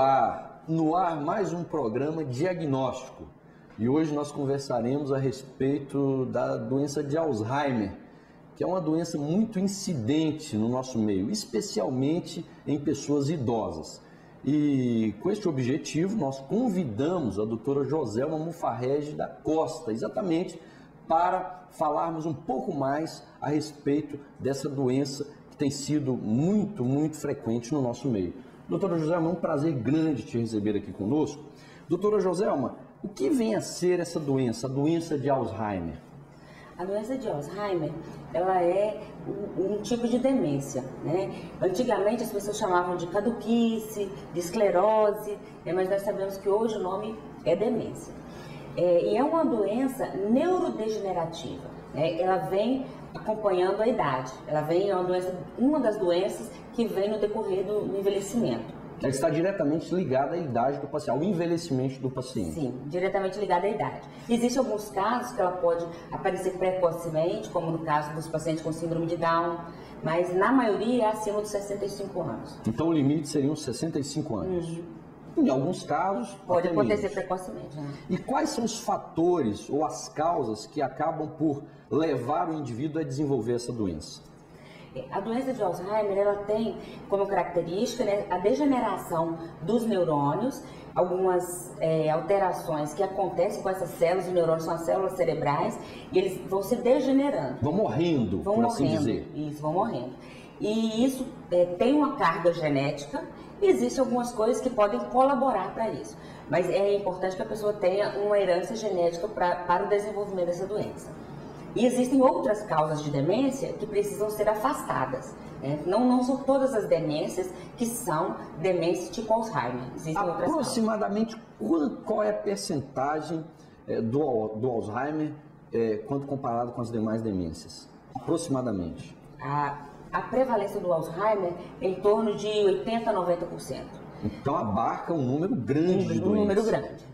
Olá, no ar mais um programa diagnóstico e hoje nós conversaremos a respeito da doença de Alzheimer, que é uma doença muito incidente no nosso meio, especialmente em pessoas idosas. E com este objetivo nós convidamos a doutora Joselma Mufarrege da Costa, exatamente para falarmos um pouco mais a respeito dessa doença que tem sido muito frequente no nosso meio. Doutora Joselma, é um prazer grande te receber aqui conosco. Doutora Joselma, o que vem a ser essa doença, a doença de Alzheimer? A doença de Alzheimer, ela é um tipo de demência, né? Antigamente as pessoas chamavam de caduquice, de esclerose, mas nós sabemos que hoje o nome é demência. E é uma doença neurodegenerativa, né? Ela vem acompanhando a idade, uma das doenças que vem no decorrer do envelhecimento. Ela está diretamente ligada à idade do paciente, ao envelhecimento do paciente. Sim, diretamente ligada à idade. Existem alguns casos que ela pode aparecer precocemente, como no caso dos pacientes com síndrome de Down, mas na maioria é acima dos 65 anos. Então o limite seriam 65 anos. Em alguns casos, pode acontecer precocemente. Né? E quais são os fatores ou as causas que acabam por levar o indivíduo a desenvolver essa doença? A doença de Alzheimer, ela tem como característica, né, a degeneração dos neurônios, algumas alterações que acontecem com essas células. Os neurônios são as células cerebrais e eles vão se degenerando. Vão morrendo, por assim dizer. Isso, vão morrendo. E isso tem uma carga genética e existem algumas coisas que podem colaborar para isso. Mas é importante que a pessoa tenha uma herança genética para o desenvolvimento dessa doença. E existem outras causas de demência que precisam ser afastadas. Né? Não são todas as demências que são demências tipo Alzheimer. Existem outras aproximadamente qual é a percentagem do Alzheimer quando comparado com as demais demências? Aproximadamente. A prevalência do Alzheimer é em torno de 80% a 90%. Então abarca um número grande de doenças. Um número grande.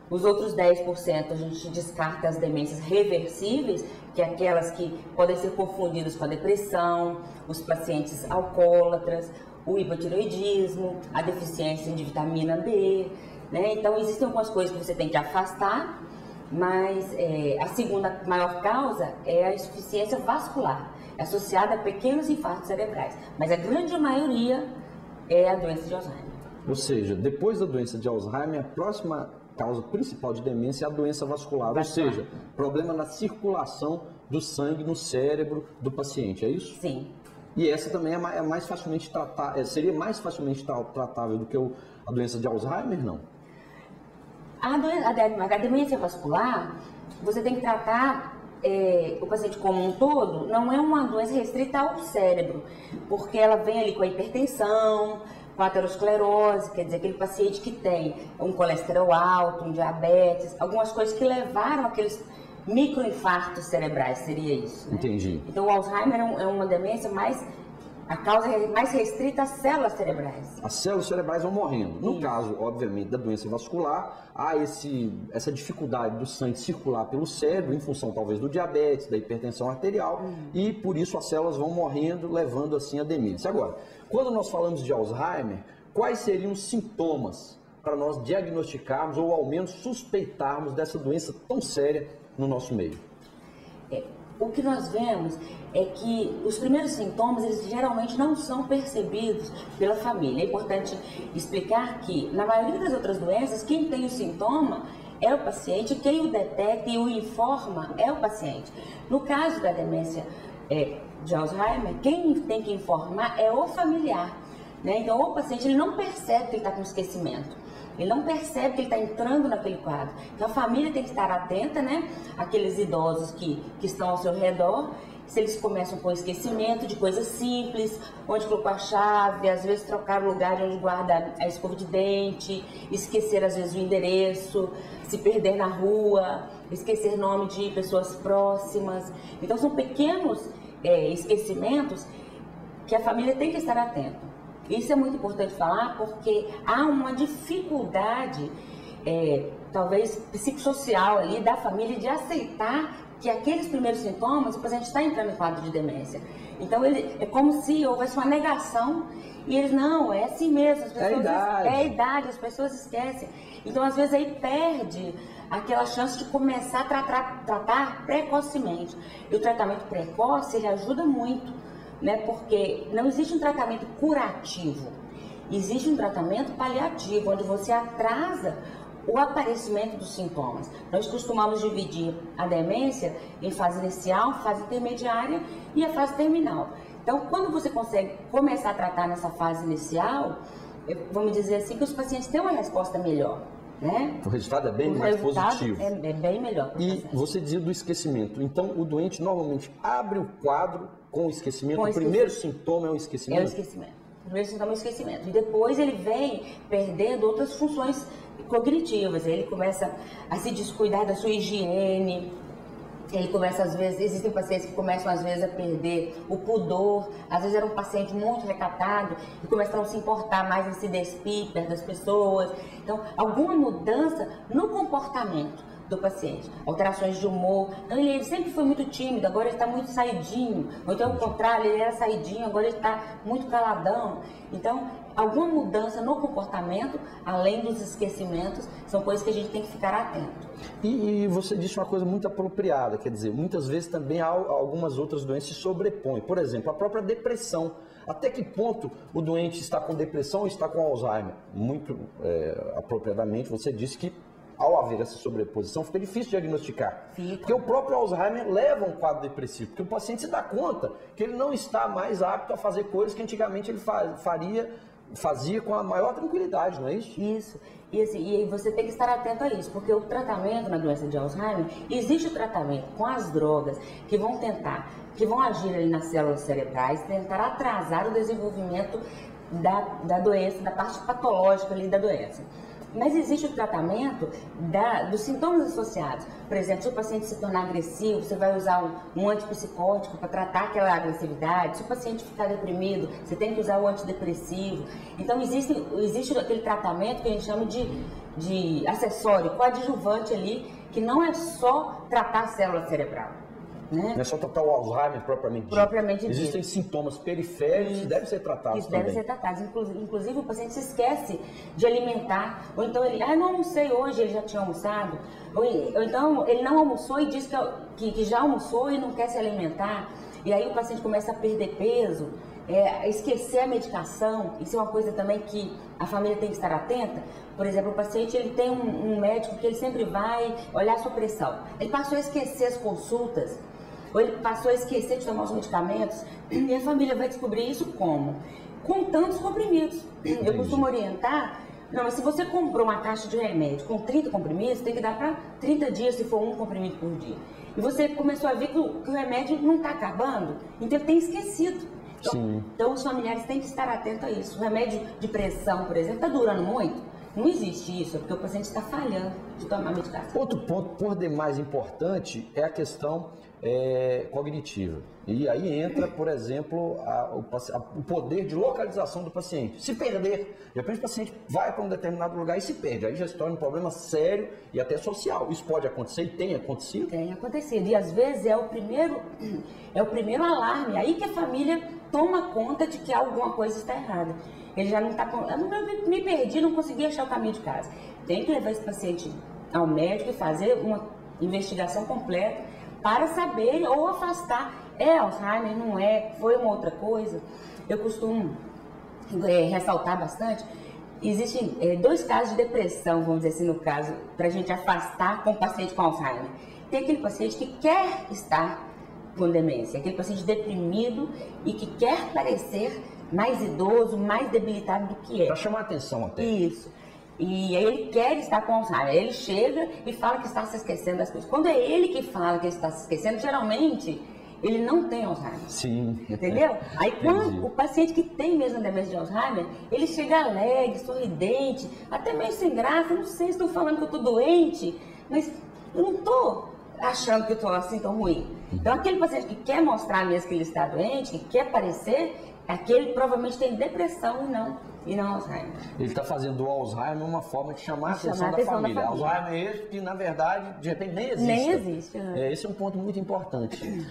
Os outros 10% a gente descarta as demências reversíveis, que é aquelas que podem ser confundidas com a depressão, os pacientes alcoólatras, o hipotireoidismo, a deficiência de vitamina D, né? Então existem algumas coisas que você tem que afastar, mas a segunda maior causa é a insuficiência vascular, associada a pequenos infartos cerebrais, mas a grande maioria é a doença de Alzheimer. Ou seja, depois da doença de Alzheimer, a próxima causa principal de demência é a doença vascular, ou seja, problema na circulação do sangue no cérebro do paciente, é isso? Sim. E essa também é mais facilmente seria mais facilmente tratável do que a doença de Alzheimer, não? A demência vascular, você tem que tratar o paciente como um todo, não é uma doença restrita ao cérebro, porque ela vem ali com a hipertensão, com a aterosclerose, quer dizer, aquele paciente que tem um colesterol alto, um diabetes, algumas coisas que levaram aqueles microinfartos cerebrais, seria isso. Né? Entendi. Então o Alzheimer é uma demência a causa é mais restrita às células cerebrais. As células cerebrais vão morrendo. No caso, obviamente, da doença vascular, há essa dificuldade do sangue circular pelo cérebro, em função talvez do diabetes, da hipertensão arterial, e por isso as células vão morrendo, levando assim a demência. Agora, quando nós falamos de Alzheimer, quais seriam os sintomas para nós diagnosticarmos ou ao menos suspeitarmos dessa doença tão séria no nosso meio? O que nós vemos é que os primeiros sintomas, eles geralmente não são percebidos pela família. É importante explicar que, na maioria das outras doenças, quem tem o sintoma é o paciente, quem o detecta e o informa é o paciente. No caso da demência de Alzheimer, quem tem que informar é o familiar. Né? Então, o paciente ele não percebe que ele está com esquecimento. Ele não percebe que ele está entrando naquele quadro. Então, a família tem que estar atenta, né? Aqueles idosos que estão ao seu redor, se eles começam com esquecimento de coisas simples, onde colocou a chave, às vezes trocar o lugar onde guarda a escova de dente, esquecer às vezes o endereço, se perder na rua, esquecer nome de pessoas próximas. Então, são pequenos esquecimentos que a família tem que estar atenta. Isso é muito importante falar porque há uma dificuldade talvez psicossocial ali da família de aceitar que aqueles primeiros sintomas, o paciente está entrando em quadro de demência. Então, é como se houvesse uma negação e eles, não, é assim mesmo. As pessoas, é a idade, as pessoas esquecem. Então, às vezes, aí perde aquela chance de começar a tratar precocemente. E o tratamento precoce, ele ajuda muito, né? Porque não existe um tratamento curativo, existe um tratamento paliativo, onde você atrasa o aparecimento dos sintomas. Nós costumamos dividir a demência em fase inicial, fase intermediária e a fase terminal. Então, quando você consegue começar a tratar nessa fase inicial, vamos dizer assim, que os pacientes têm uma resposta melhor, né? O resultado é bem mais positivo. É bem melhor. E você dizia do esquecimento. Então, o doente normalmente abre o quadro com o esquecimento. O primeiro sintoma é o esquecimento? É o esquecimento. O primeiro sintoma é o esquecimento. E depois ele vem perdendo outras funções cognitivas. Ele começa a se descuidar da sua higiene. Ele começa, às vezes, existem pacientes que começam, às vezes, a perder o pudor. Às vezes era um paciente muito recatado e começa a não se importar mais em se despir perto das pessoas. Então, alguma mudança no comportamento do paciente. Alterações de humor. Então, ele sempre foi muito tímido, agora ele está muito saidinho. Ou então, ao contrário, ele era saidinho, agora ele está muito caladão. Então, alguma mudança no comportamento, além dos esquecimentos, são coisas que a gente tem que ficar atento. E você disse uma coisa muito apropriada, quer dizer, muitas vezes também algumas outras doenças se sobrepõem. Por exemplo, a própria depressão. Até que ponto o doente está com depressão ou está com Alzheimer? Muito apropriadamente, você disse que ao haver essa sobreposição, fica difícil diagnosticar. Porque o próprio Alzheimer leva a um quadro depressivo, porque o paciente se dá conta que ele não está mais apto a fazer coisas que antigamente ele fazia com a maior tranquilidade, não é isso? Isso. E, assim, e você tem que estar atento a isso, porque o tratamento na doença de Alzheimer, existe o tratamento com as drogas que vão agir ali nas células cerebrais, tentar atrasar o desenvolvimento da doença, da parte patológica ali da doença. Mas existe o tratamento dos sintomas associados. Por exemplo, se o paciente se tornar agressivo, você vai usar um antipsicótico para tratar aquela agressividade. Se o paciente ficar deprimido, você tem que usar o antidepressivo. Então, existe aquele tratamento que a gente chama de acessório, coadjuvante ali, que não é só tratar a célula cerebral. Né? Não é só tratar o Alzheimer propriamente dito. Existem sintomas periféricos que devem ser tratados também. Devem ser tratados. Inclusive, o paciente se esquece de alimentar. Ou então ele, não almocei hoje, ele já tinha almoçado. Ou então ele não almoçou e diz que já almoçou e não quer se alimentar. E aí o paciente começa a perder peso, esquecer a medicação. Isso é uma coisa também que a família tem que estar atenta. Por exemplo, o paciente ele tem um médico que ele sempre vai olhar a sua pressão. Ele passou a esquecer as consultas. Ou ele passou a esquecer de tomar os medicamentos, e a família vai descobrir isso como? Com tantos comprimidos. Entendi. Eu costumo orientar, mas se você comprou uma caixa de remédio com 30 comprimidos, tem que dar para 30 dias se for um comprimido por dia. E você começou a ver que o remédio não está acabando, então ele tem esquecido. Então os familiares têm que estar atentos a isso. O remédio de pressão, por exemplo, está durando muito? Não existe isso, é porque o paciente está falhando de tomar medicação. Outro ponto, por demais importante, é a questão cognitiva. E aí entra, por exemplo, o poder de localização do paciente. Se perder, de repente o paciente vai para um determinado lugar e se perde. Aí já se torna um problema sério e até social. Isso pode acontecer e tem acontecido? Tem acontecido. E às vezes é o primeiro alarme. Aí que a família toma conta de que alguma coisa está errada. Ele já não está... Eu me perdi, não consegui achar o caminho de casa. Tem que levar esse paciente ao médico e fazer uma investigação completa para saber ou afastar. É Alzheimer, não é? Foi uma outra coisa? Eu costumo ressaltar bastante. Existem 2 casos de depressão, vamos dizer assim, no caso, para a gente afastar com o paciente com Alzheimer. Tem aquele paciente que quer estar com demência, aquele paciente deprimido e que quer parecer mais idoso, mais debilitado do que é. Para chamar a atenção até. Isso. E aí ele quer estar com Alzheimer. Ele chega e fala que está se esquecendo das coisas. Quando é ele que fala que ele está se esquecendo, geralmente ele não tem Alzheimer. Sim. Entendeu? Aí quando o paciente que tem mesmo demência de Alzheimer, ele chega alegre, sorridente, até meio sem graça. Não sei se estou falando que eu estou doente, mas eu não estou achando que eu estou assim tão ruim. Então aquele paciente que quer mostrar mesmo que ele está doente, que quer parecer, aquele provavelmente tem depressão e não e não Alzheimer. Ele está fazendo o Alzheimer uma forma de chamar a atenção da família. Alzheimer é esse que, na verdade, de repente nem existe. Nem existe. Esse é um ponto muito importante.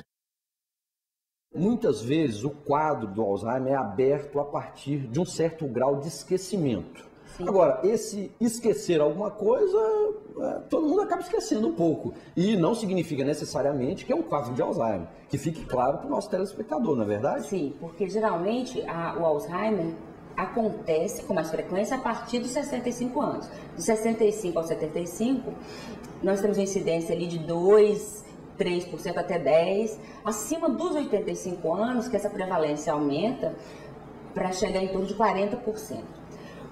Muitas vezes o quadro do Alzheimer é aberto a partir de um certo grau de esquecimento. Sim. Agora, esse esquecer alguma coisa, todo mundo acaba esquecendo um pouco. E não significa necessariamente que é um quadro de Alzheimer. Que fique claro para o nosso telespectador, não é verdade? Sim, porque geralmente o Alzheimer acontece com mais frequência a partir dos 65 anos. De 65 aos 75, nós temos uma incidência ali de 3% até 10%. Acima dos 85 anos, que essa prevalência aumenta para chegar em torno de 40%.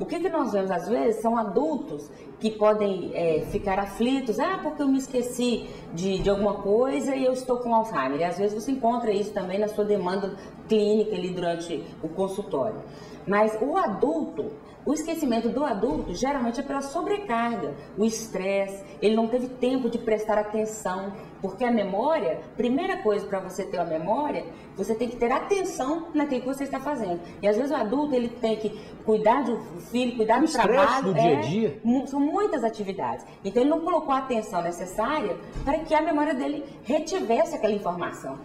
O que nós vemos às vezes são adultos que podem ficar aflitos, porque eu me esqueci de alguma coisa e eu estou com Alzheimer. E às vezes você encontra isso também na sua demanda clínica ali durante o consultório. Mas o esquecimento do adulto geralmente é pela sobrecarga, o estresse, ele não teve tempo de prestar atenção, porque a memória, primeira coisa para você ter uma memória, você tem que ter atenção naquilo que você está fazendo. E às vezes o adulto ele tem que cuidar do filho, cuidar do trabalho, do dia a dia. São muitas atividades. Então ele não colocou a atenção necessária para que a memória dele retivesse aquela informação.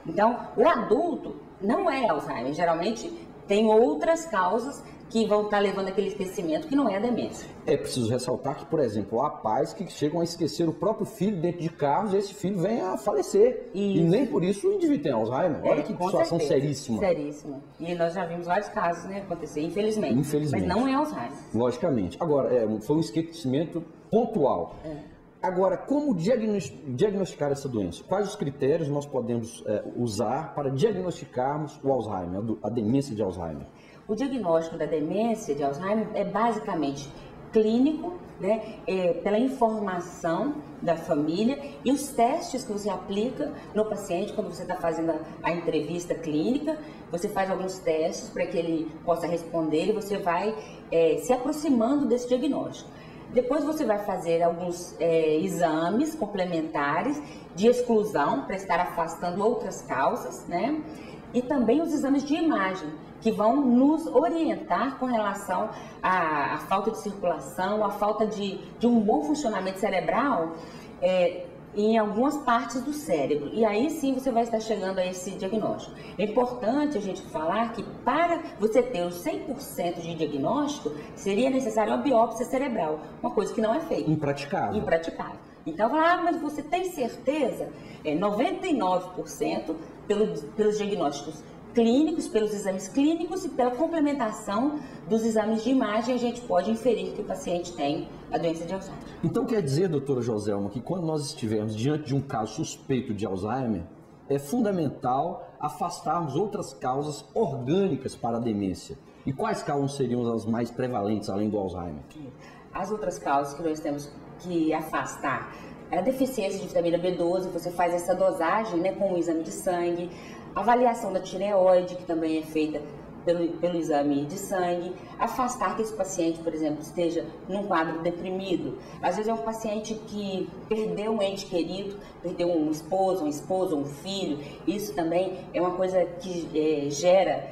Então o adulto não é Alzheimer, geralmente tem outras causas que vão estar levando aquele esquecimento, que não é a demência. É preciso ressaltar que, por exemplo, há pais que chegam a esquecer o próprio filho dentro de carros e esse filho vem a falecer. Isso. E nem por isso o indivíduo tem Alzheimer. Olha que situação seríssima. Seríssima. E nós já vimos vários casos acontecer, infelizmente. Infelizmente. Mas não é Alzheimer. Logicamente. Agora, foi um esquecimento pontual. Agora, como diagnosticar essa doença? Quais os critérios nós podemos usar para diagnosticarmos o Alzheimer, a demência de Alzheimer? O diagnóstico da demência de Alzheimer é basicamente clínico, pela informação da família e os testes que você aplica no paciente quando você está fazendo a entrevista clínica. Você faz alguns testes para que ele possa responder e você vai se aproximando desse diagnóstico. Depois você vai fazer alguns exames complementares de exclusão para estar afastando outras causas, E também os exames de imagem, que vão nos orientar com relação à falta de circulação, à falta de um bom funcionamento cerebral em algumas partes do cérebro. E aí sim você vai estar chegando a esse diagnóstico. É importante a gente falar que para você ter os 100% de diagnóstico, seria necessário uma biópsia cerebral, uma coisa que não é feita. Impraticável. Então, mas você tem certeza? 99% pelos diagnósticos clínicos, pelos exames clínicos e pela complementação dos exames de imagem, a gente pode inferir que o paciente tem a doença de Alzheimer. Então quer dizer, doutora Joselma, que quando nós estivermos diante de um caso suspeito de Alzheimer, é fundamental afastarmos outras causas orgânicas para a demência. E quais causas seriam as mais prevalentes, além do Alzheimer? As outras causas que nós temos que afastar é a deficiência de vitamina B12, você faz essa dosagem com o exame de sangue, a avaliação da tireoide, que também é feita pelo exame de sangue, afastar que esse paciente, por exemplo, esteja num quadro deprimido. Às vezes é um paciente que perdeu um ente querido, perdeu um esposo, uma esposa, um filho. Isso também é uma coisa que gera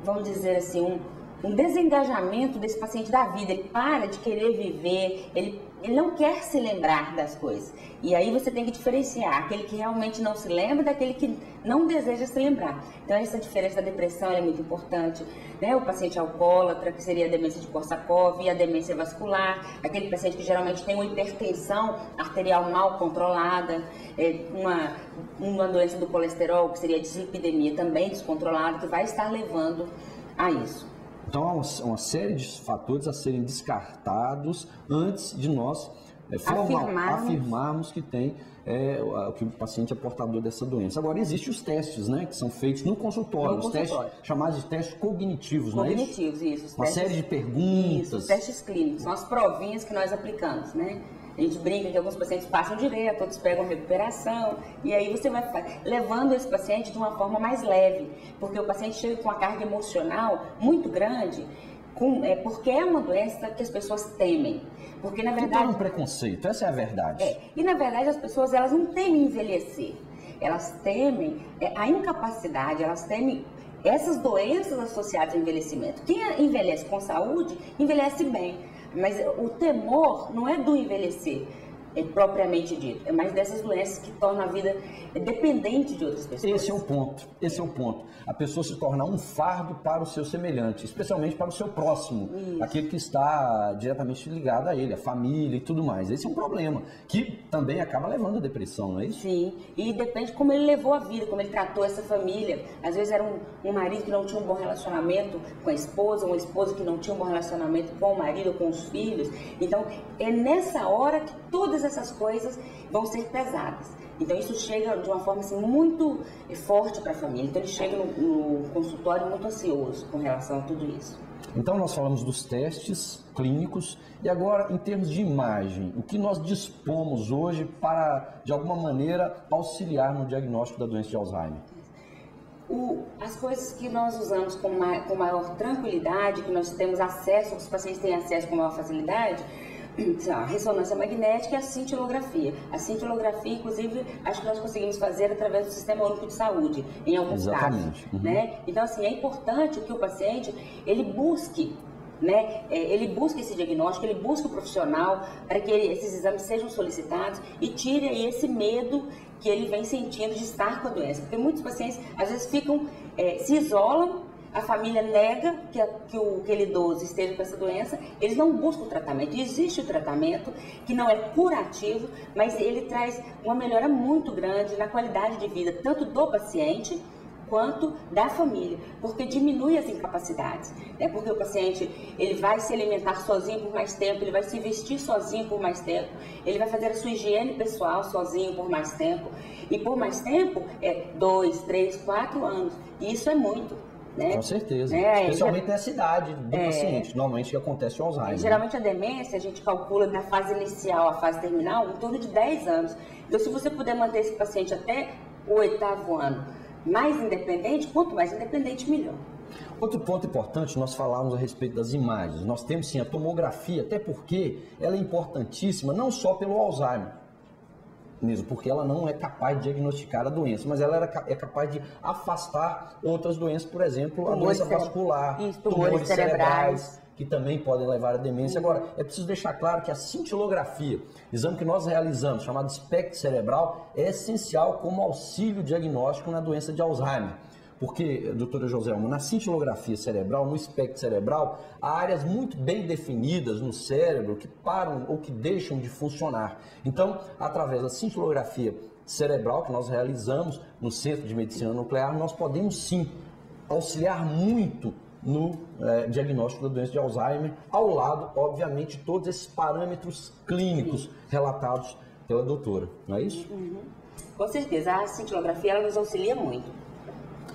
vamos dizer assim, um desengajamento desse paciente da vida. Ele para de querer viver, ele não quer se lembrar das coisas. E aí você tem que diferenciar aquele que realmente não se lembra daquele que não deseja se lembrar. Então essa diferença da depressão é muito importante. O paciente alcoólatra, que seria a demência de Korsakoff, e a demência vascular, aquele paciente que geralmente tem uma hipertensão arterial mal controlada, uma doença do colesterol, que seria a dislipidemia também descontrolada, que vai estar levando a isso. Então, há uma série de fatores a serem descartados antes de nós afirmarmos que que o paciente é portador dessa doença. Agora, existem os testes, que são feitos no consultório, os testes chamados de testes cognitivos, não é isso? Cognitivos, isso. Uma série de perguntas. Isso, os testes clínicos, são as provinhas que nós aplicamos, A gente brinca que alguns pacientes passam direto, outros pegam recuperação, e aí você vai levando esse paciente de uma forma mais leve, porque o paciente chega com uma carga emocional muito grande, porque é uma doença que as pessoas temem. Porque, na verdade... Então é um preconceito, essa é a verdade. E, na verdade, as pessoas elas não temem envelhecer, elas temem a incapacidade, elas temem essas doenças associadas ao envelhecimento. Quem envelhece com saúde, envelhece bem. Mas o temor não é do envelhecer, propriamente dito, é mais dessas doenças que tornam a vida dependente de outras pessoas. Esse é o ponto. A pessoa se tornar um fardo para o seu semelhante, especialmente para o seu próximo, aquele que está diretamente ligado a ele, a família e tudo mais. Esse é um problema, que também acaba levando à depressão, não é isso? Sim, e depende de como ele levou a vida, como ele tratou essa família. Às vezes era um marido que não tinha um bom relacionamento com a esposa, uma esposa que não tinha um bom relacionamento com o marido ou com os filhos. Então, é nessa hora que todas essas coisas vão ser pesadas. Então isso chega de uma forma assim, muito forte para a família. Então ele chega no consultório muito ansioso com relação a tudo isso. Então nós falamos dos testes clínicos e agora em termos de imagem, o que nós dispomos hoje para, de alguma maneira, auxiliar no diagnóstico da doença de Alzheimer? As coisas que nós usamos com maior tranquilidade, que nós temos acesso, os pacientes têm acesso com maior facilidade, a ressonância magnética e a cintilografia. A cintilografia, inclusive, acho que nós conseguimos fazer através do Sistema Único de Saúde, em alguns casos. Né? Então, assim, é importante que o paciente, ele busque, né? Ele busque esse diagnóstico, ele busque o profissional para que esses exames sejam solicitados e tire aí esse medo que ele vem sentindo de estar com a doença. Porque muitos pacientes, às vezes, se isolam, a família nega que aquele idoso esteja com essa doença, eles não buscam o tratamento. Existe o tratamento que não é curativo, mas ele traz uma melhora muito grande na qualidade de vida, tanto do paciente quanto da família, porque diminui as incapacidades, né? Porque o paciente, ele vai se alimentar sozinho por mais tempo, ele vai se vestir sozinho por mais tempo, ele vai fazer a sua higiene pessoal sozinho por mais tempo, e por mais tempo é 2, 3, 4 anos, e isso é muito. Né? Com certeza, especialmente nessa idade do paciente, normalmente que acontece o Alzheimer. Geralmente a demência a gente calcula da fase inicial à fase terminal em torno de 10 anos. Então se você puder manter esse paciente até o 8º ano mais independente, quanto mais independente, melhor. Outro ponto importante, nós falamos a respeito das imagens. Nós temos sim a tomografia, até porque ela é importantíssima não só pelo Alzheimer, mesmo porque ela não é capaz de diagnosticar a doença, mas ela é capaz de afastar outras doenças, por exemplo, a doença vascular, tumores cerebrais, que também podem levar à demência. Agora, é preciso deixar claro que a cintilografia, exame que nós realizamos, chamado espectro cerebral, é essencial como auxílio diagnóstico na doença de Alzheimer. Porque, doutora Joselma, na cintilografia cerebral, no espectro cerebral, há áreas muito bem definidas no cérebro que param ou que deixam de funcionar. Então, através da cintilografia cerebral que nós realizamos no Centro de Medicina Nuclear, nós podemos sim auxiliar muito no diagnóstico da doença de Alzheimer, ao lado, obviamente, de todos esses parâmetros clínicos relatados pela doutora, não é isso? Com certeza, a cintilografia ela nos auxilia muito.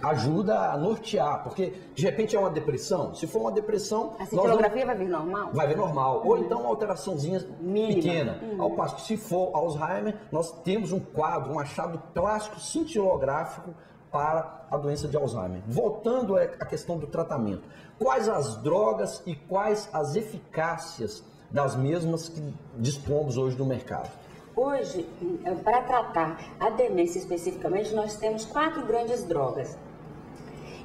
Ajuda a nortear, porque de repente é uma depressão. Se for uma depressão, a cintilografia vai vir normal? Vai vir normal. Ou então uma alteraçãozinha pequena. Ao passo que se for Alzheimer, nós temos um quadro, um achado clássico cintilográfico para a doença de Alzheimer. Voltando à questão do tratamento. Quais as drogas e quais as eficácias das mesmas que dispomos hoje no mercado? Hoje, para tratar a demência especificamente, nós temos 4 grandes drogas.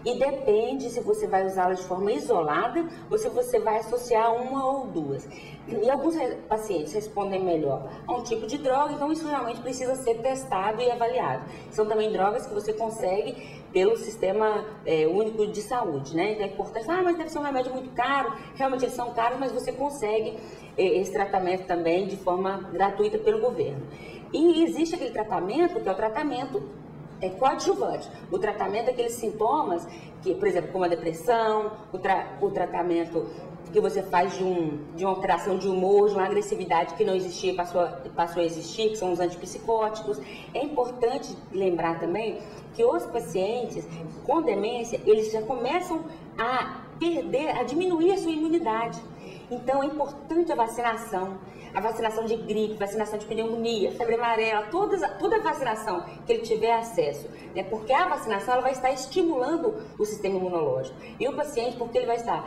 E depende se você vai usá-las de forma isolada ou se você vai associar uma ou duas. E alguns pacientes respondem melhor a um tipo de droga, então isso realmente precisa ser testado e avaliado. São também drogas que você consegue pelo Sistema Único de Saúde, né? Então é importante, mas deve ser um remédio muito caro. Realmente eles são caros, mas você consegue esse tratamento também de forma gratuita pelo governo. E existe aquele tratamento que é o tratamento coadjuvante. O tratamento daqueles sintomas, que, por exemplo, como a depressão, o tratamento que você faz de uma alteração de humor, de uma agressividade que não existia, passou a existir, que são os antipsicóticos. É importante lembrar também que os pacientes com demência, eles já começam a diminuir a sua imunidade. Então, é importante a vacinação de gripe, vacinação de pneumonia, febre amarela, toda a vacinação que ele tiver acesso, né? Porque a vacinação ela vai estar estimulando o sistema imunológico. E o paciente, porque ele vai estar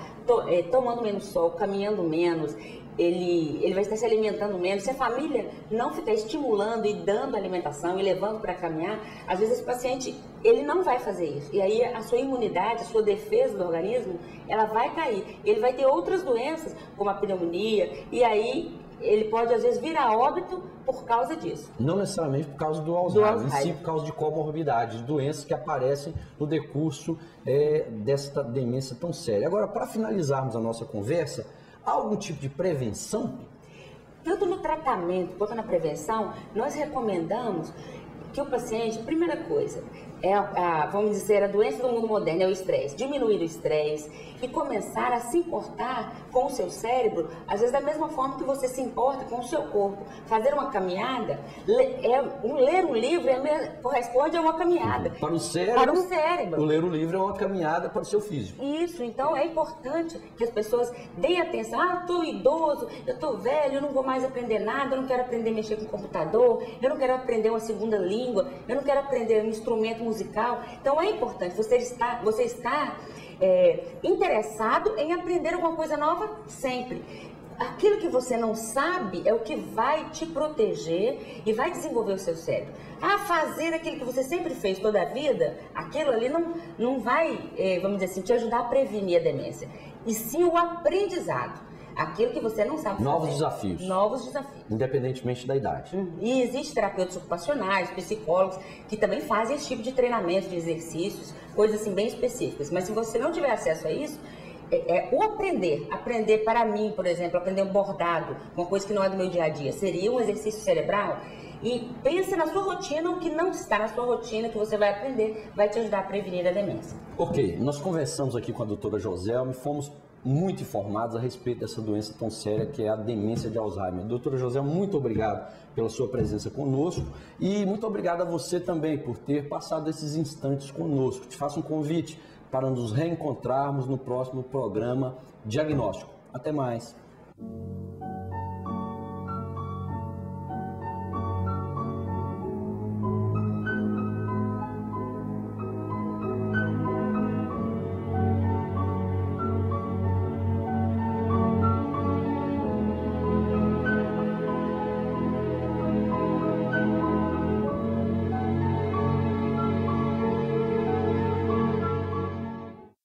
tomando menos sol, caminhando menos, ele vai estar se alimentando menos. Se a família não ficar estimulando e dando alimentação e levando para caminhar, às vezes esse paciente, ele não vai fazer isso. E aí a sua imunidade, a sua defesa do organismo, ela vai cair. Ele vai ter outras doenças, como a pneumonia, e aí ele pode às vezes vir a óbito por causa disso. Não necessariamente por causa do Alzheimer, mas sim por causa de comorbidades, doenças que aparecem no decurso desta demência tão séria. Agora, para finalizarmos a nossa conversa, há algum tipo de prevenção? Tanto no tratamento quanto na prevenção, nós recomendamos que o paciente, primeira coisa, vamos dizer, a doença do mundo moderno é o estresse. Diminuir o estresse e começar a se importar com o seu cérebro, às vezes da mesma forma que você se importa com o seu corpo. Fazer uma caminhada, ler um livro corresponde a uma caminhada. Para o cérebro, para o cérebro. Ler o livro é uma caminhada para o seu físico. Isso, então é importante que as pessoas deem atenção. Eu estou idoso, eu estou velho, eu não vou mais aprender nada, eu não quero aprender a mexer com o computador, eu não quero aprender uma segunda língua, eu não quero aprender um instrumento musical. Então é importante você estar interessado em aprender alguma coisa nova sempre. Aquilo que você não sabe é o que vai te proteger e vai desenvolver o seu cérebro. Fazer aquilo que você sempre fez toda a vida, aquilo ali não vai, vamos dizer assim, te ajudar a prevenir a demência. E sim o aprendizado. Aquilo que você não sabe Novos fazer. desafios. Novos desafios. Independentemente da idade. E existem terapeutas ocupacionais, psicólogos, que também fazem esse tipo de treinamento, de exercícios, coisas assim bem específicas. Mas se você não tiver acesso a isso, o aprender para mim, por exemplo, aprender um bordado, uma coisa que não é do meu dia a dia, seria um exercício cerebral. E pense na sua rotina, o que não está na sua rotina, que você vai aprender, vai te ajudar a prevenir a demência. Ok, nós conversamos aqui com a doutora Joselma e fomos muito informados a respeito dessa doença tão séria que é a demência de Alzheimer. Doutora Joselma, muito obrigado pela sua presença conosco e muito obrigado a você também por ter passado esses instantes conosco. Te faço um convite para nos reencontrarmos no próximo programa Diagnóstico. Até mais.